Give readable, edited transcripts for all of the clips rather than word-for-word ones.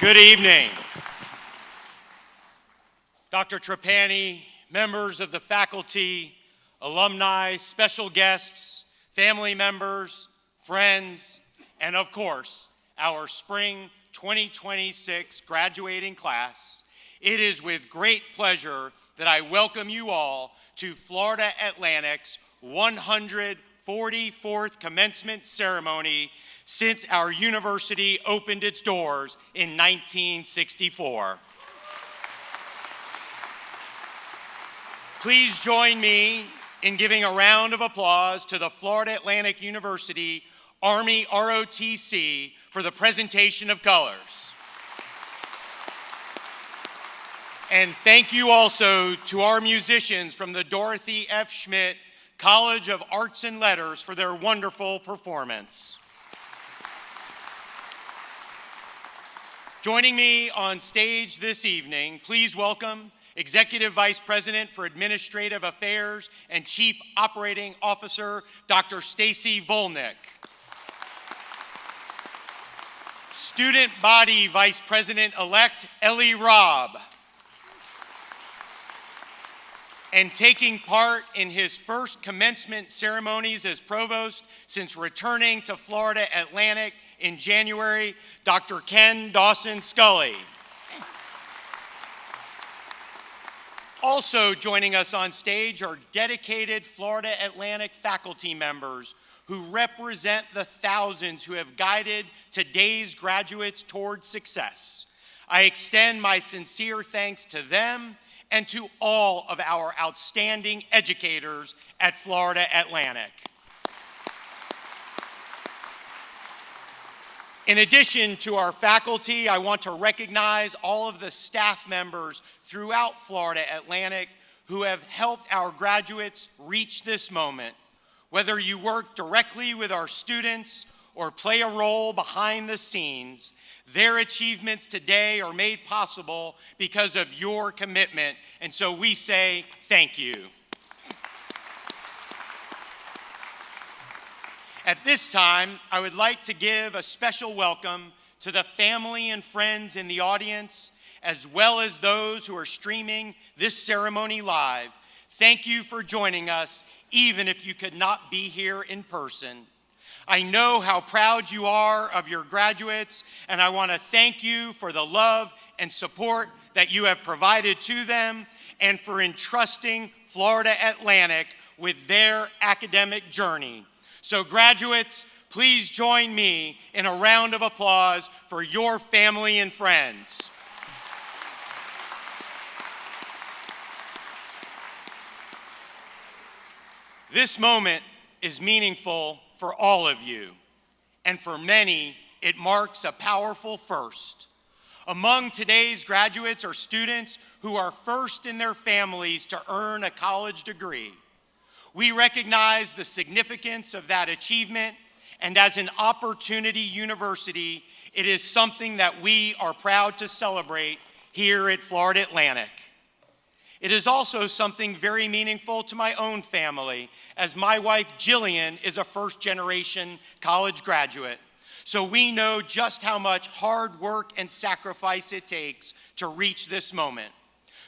Good evening. Dr. Trapani, members of the faculty, alumni, special guests, family members, friends, and of course, our spring 2026 graduating class, it is with great pleasure that I welcome you all to Florida Atlantic's 144th commencement ceremony since our university opened its doors in 1964. Please join me in giving a round of applause to the Florida Atlantic University Army ROTC for the presentation of colors. And thank you also to our musicians from the Dorothy F. Schmidt College of Arts and Letters for their wonderful performance. Joining me on stage this evening, please welcome Executive Vice President for Administrative Affairs and Chief Operating Officer, Dr. Stacy Volnick. Student Body Vice President-elect, Ellie Robb. And taking part in his first commencement ceremonies as provost since returning to Florida Atlantic in January, Dr. Ken Dawson Scully. Also joining us on stage are dedicated Florida Atlantic faculty members who represent the thousands who have guided today's graduates towards success. I extend my sincere thanks to them and to all of our outstanding educators at Florida Atlantic. In addition to our faculty, I want to recognize all of the staff members throughout Florida Atlantic who have helped our graduates reach this moment. Whether you work directly with our students or play a role behind the scenes, their achievements today are made possible because of your commitment, and so we say thank you. At this time, I would like to give a special welcome to the family and friends in the audience, as well as those who are streaming this ceremony live. Thank you for joining us, even if you could not be here in person. I know how proud you are of your graduates, and I want to thank you for the love and support that you have provided to them and for entrusting Florida Atlantic with their academic journey. So graduates, please join me in a round of applause for your family and friends. This moment is meaningful for all of you, and for many, it marks a powerful first. Among today's graduates are students who are first in their families to earn a college degree. We recognize the significance of that achievement, and as an opportunity university, it is something that we are proud to celebrate here at Florida Atlantic. It is also something very meaningful to my own family, as my wife Jillian is a first-generation college graduate. So we know just how much hard work and sacrifice it takes to reach this moment.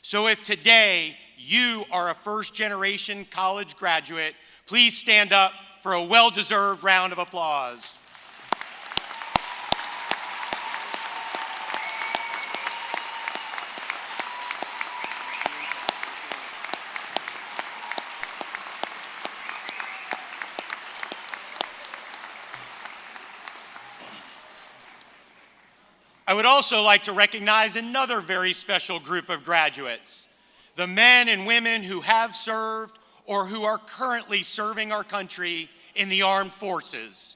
So if today you are a first-generation college graduate, please stand up for a well-deserved round of applause. I would also like to recognize another very special group of graduates, the men and women who have served or who are currently serving our country in the armed forces.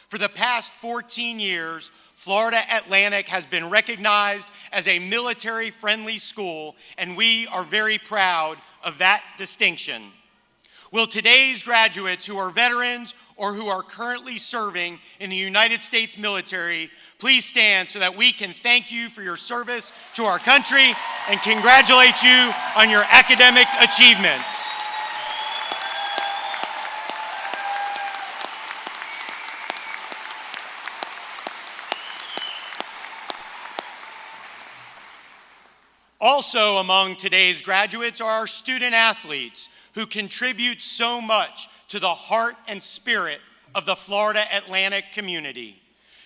For the past 14 years, Florida Atlantic has been recognized as a military-friendly school, and we are very proud of that distinction. Will today's graduates who are veterans or who are currently serving in the United States military please stand so that we can thank you for your service to our country and congratulate you on your academic achievements. Also among today's graduates are our student athletes who contribute so much to the heart and spirit of the Florida Atlantic community.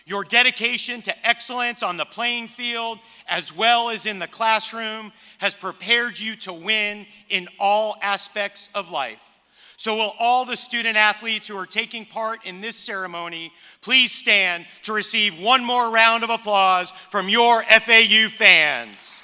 Your dedication to excellence on the playing field as well as in the classroom has prepared you to win in all aspects of life. So will all the student athletes who are taking part in this ceremony please stand to receive one more round of applause from your FAU fans.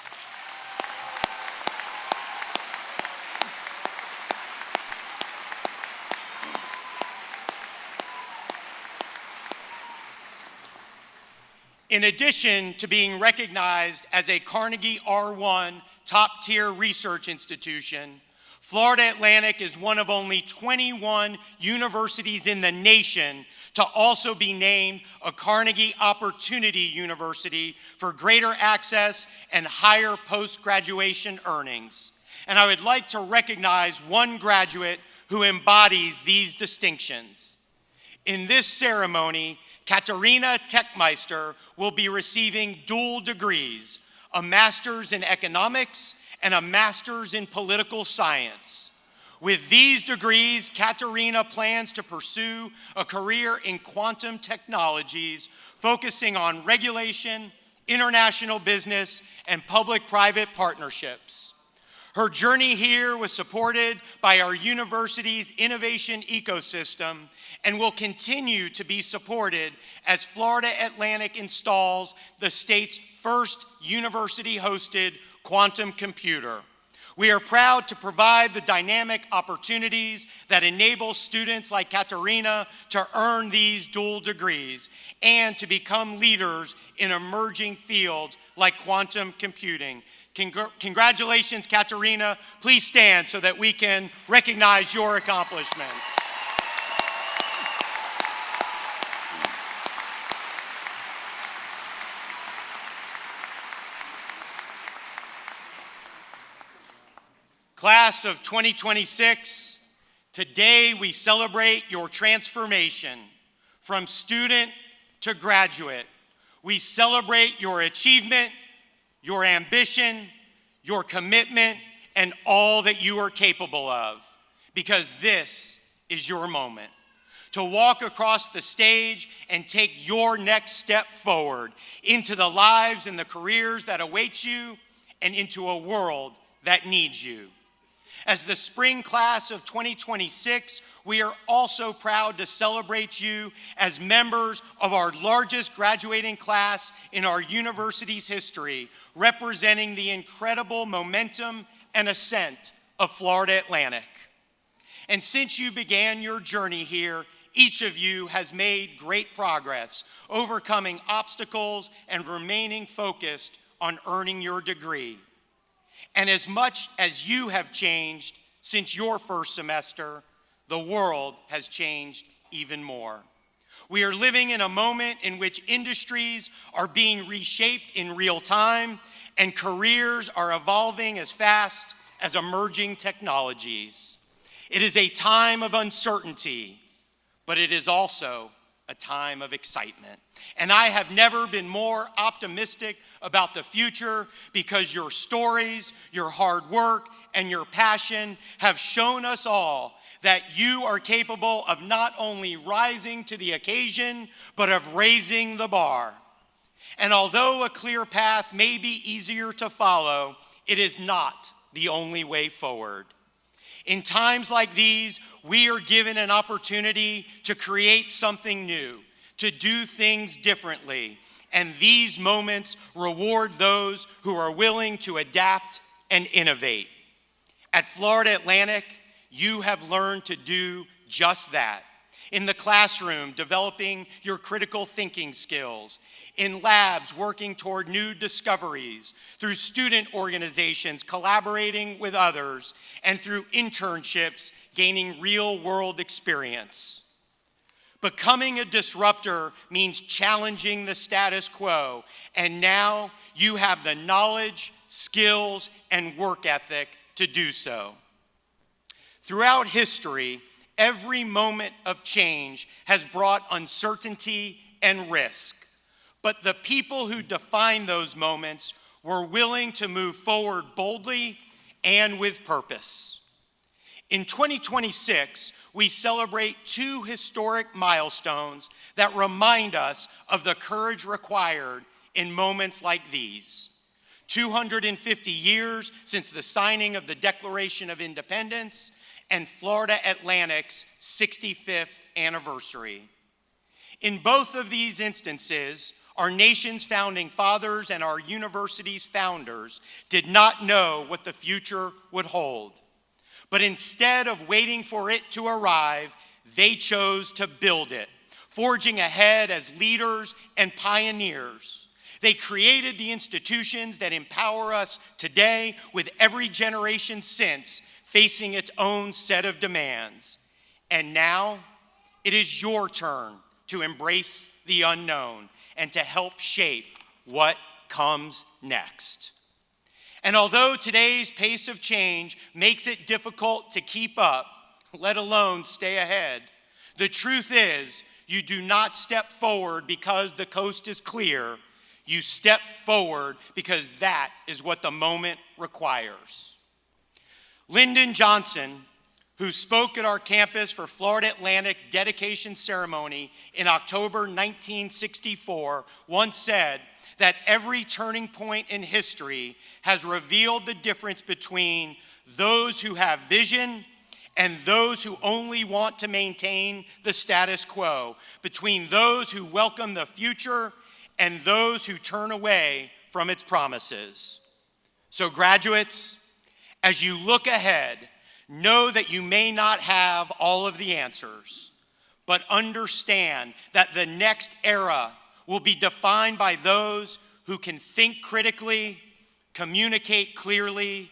In addition to being recognized as a Carnegie R1 top-tier research institution, Florida Atlantic is one of only 21 universities in the nation to also be named a Carnegie Opportunity University for greater access and higher post-graduation earnings. And I would like to recognize one graduate who embodies these distinctions. In this ceremony, Katarina Techmeister will be receiving dual degrees, a master's in economics and a master's in political science. With these degrees, Katarina plans to pursue a career in quantum technologies, focusing on regulation, international business, and public-private partnerships. Her journey here was supported by our university's innovation ecosystem and will continue to be supported as Florida Atlantic installs the state's first university-hosted quantum computer. We are proud to provide the dynamic opportunities that enable students like Katarina to earn these dual degrees and to become leaders in emerging fields like quantum computing. Congratulations, Katarina. Please stand so that we can recognize your accomplishments. Class of 2026, today we celebrate your transformation from student to graduate. We celebrate your achievement, your ambition, your commitment, and all that you are capable of, because this is your moment to walk across the stage and take your next step forward into the lives and the careers that await you and into a world that needs you. As the spring class of 2026, we are also proud to celebrate you as members of our largest graduating class in our university's history, representing the incredible momentum and ascent of Florida Atlantic. And since you began your journey here, each of you has made great progress, overcoming obstacles and remaining focused on earning your degree. And as much as you have changed since your first semester, the world has changed even more. We are living in a moment in which industries are being reshaped in real time and careers are evolving as fast as emerging technologies. It is a time of uncertainty, but it is also a time of excitement. And I have never been more optimistic about the future because your stories, your hard work, and your passion have shown us all that you are capable of not only rising to the occasion, but of raising the bar. And although a clear path may be easier to follow, it is not the only way forward. In times like these, we are given an opportunity to create something new, to do things differently. And these moments reward those who are willing to adapt and innovate. At Florida Atlantic, you have learned to do just that. In the classroom, developing your critical thinking skills. In labs, working toward new discoveries. Through student organizations, collaborating with others. And through internships, gaining real-world experience. Becoming a disruptor means challenging the status quo. And now you have the knowledge, skills, and work ethic to do so. Throughout history, every moment of change has brought uncertainty and risk. But the people who define those moments We're willing to move forward boldly and with purpose. In 2026, we celebrate two historic milestones that remind us of the courage required in moments like these. 250 years since the signing of the Declaration of Independence and Florida Atlantic's 65th anniversary. In both of these instances, our nation's founding fathers and our university's founders did not know what the future would hold. But instead of waiting for it to arrive, they chose to build it, forging ahead as leaders and pioneers. They created the institutions that empower us today, with every generation since facing its own set of demands. And now, it is your turn to embrace the unknown and to help shape what comes next. And although today's pace of change makes it difficult to keep up, let alone stay ahead, the truth is you do not step forward because the coast is clear. You step forward because that is what the moment requires. Lyndon Johnson, who spoke at our campus for Florida Atlantic's dedication ceremony in October 1964, once said that every turning point in history has revealed the difference between those who have vision and those who only want to maintain the status quo, between those who welcome the future and those who turn away from its promises. So graduates, as you look ahead, know that you may not have all of the answers, but understand that the next era will be defined by those who can think critically, communicate clearly,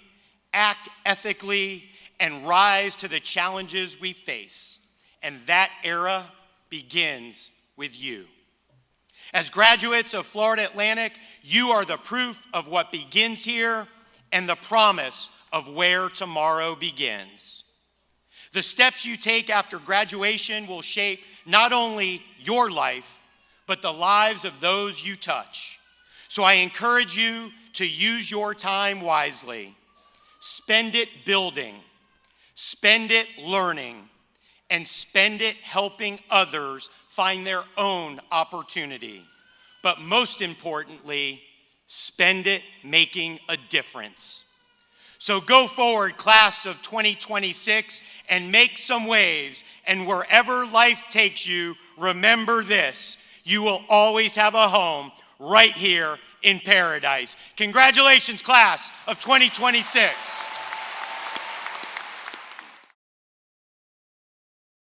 act ethically, and rise to the challenges we face. And that era begins with you. As graduates of Florida Atlantic, you are the proof of what begins here and the promise of where tomorrow begins. The steps you take after graduation will shape not only your life, but the lives of those you touch. So I encourage you to use your time wisely. Spend it building, spend it learning, and spend it helping others find their own opportunity. But most importantly, spend it making a difference. So go forward, class of 2026, and make some waves. And wherever life takes you, remember this: you will always have a home right here in paradise. Congratulations, class of 2026.